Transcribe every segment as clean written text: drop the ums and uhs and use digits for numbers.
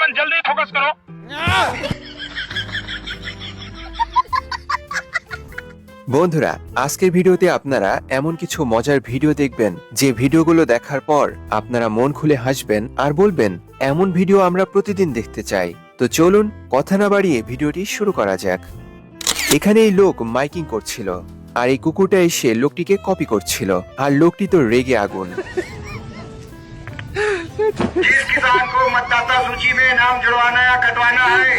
Cameraman जल्दी focus करो। বন্ধুরা, আজকের ভিডিওতে আপনারা এমন কিছু মজার ভিডিও দেখবেন যে ভিডিওগুলো দেখার পর আপনারা মন খুলে হাসবেন আর বলবেন এমন ভিডিও আমরা প্রতিদিন দেখতে চাই। তো চলুন কথা না বাড়িয়ে ভিডিওটি শুরু করা যাক। এখানে এই লোক মাইকিং করছিল আর এই কুকুরটা এসে লোকটিকে কপি করছিল আর লোকটি তো রেগে আগুন। जिस किसान को मतदाता सूची में नाम जुड़वाना या कटवाना है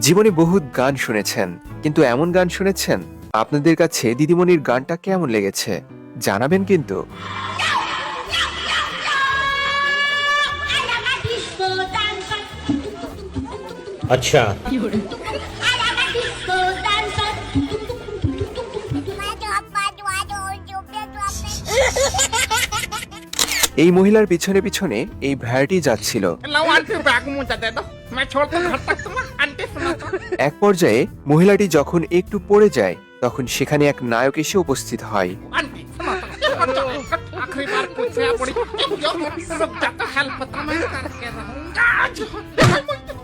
জীবনে বহুত গান শুনেছেন, কিন্তু এমন গান শুনেছেন? আপনাদের কাছে দিদিমণির গানটা কেমন লেগেছে জানাবেন কিন্তু। अच्छा এই মহিলার পিছনে পিছনে এই ভ্যাড়টি যাচ্ছিল। এক পর্যায়ে মহিলাটি যখন একটু পড়ে যায় তখন সেখানে এক নায়ক এসে উপস্থিত হয়।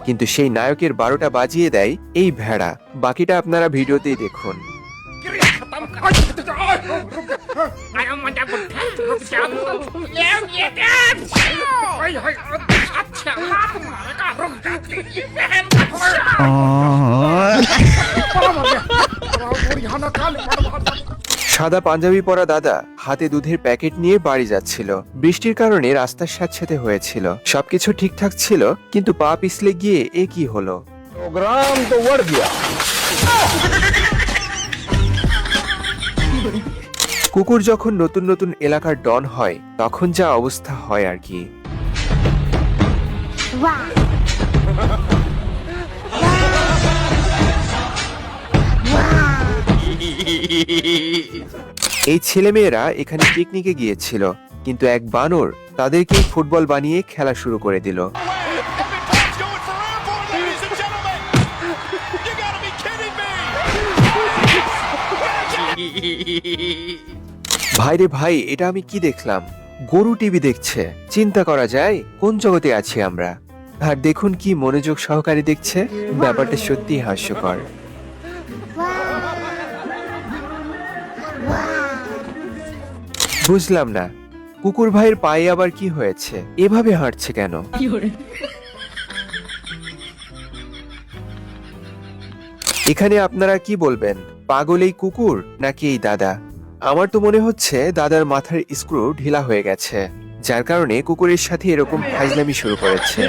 কিন্তু সেই নায়কের 12টা বাজিয়ে দেয় এই ভেড়া। বাকিটা আপনারা ভিডিওতেই দেখুন। সাদা পাঞ্জাবি পরা দাদা হাতে দুধের প্যাকেট নিয়ে বাড়ি যাচ্ছিল। বৃষ্টির কারণে রাস্তার স্যাঁতসেঁতে হয়েছিল। সবকিছু ঠিকঠাক ছিল, কিন্তু পা পিছলে গিয়ে এ কি হলো। प्रोग्राम तो बढ़ गया। কুকুর যখন নতুন নতুন এলাকার ডন হয় তখন যা অবস্থা হয় আর কি। এই ছেলেমেয়েরা এখানে পিকনিকে গিয়েছিল, কিন্তু এক বানর তাদেরকে ফুটবল বানিয়ে খেলা শুরু করে দিল। ভাইরে ভাই, এটা আমি কি দেখলাম? গরু টিভি দেখছে। চিন্তা করা যায় কোন জগতে আছি আমরা। আর দেখুন কি মনোযোগ সহকারে দেখছে। ব্যাপারটা সত্যি হাস্যকর। বুঝলাম না, কুকুর ভাইয়ের পায়ে আবার কি হয়েছে? এভাবে হাঁটছে কেন? এখানে আপনারা কি বলবেন? পাগল এই কুকুর নাকি এই দাদা? আমার তো মনে হচ্ছে দাদার মাথার স্ক্রু ঢিলা হয়ে গেছে, যার কারণে কুকুরের সাথে এরকম ফাজলামি শুরু করেছে।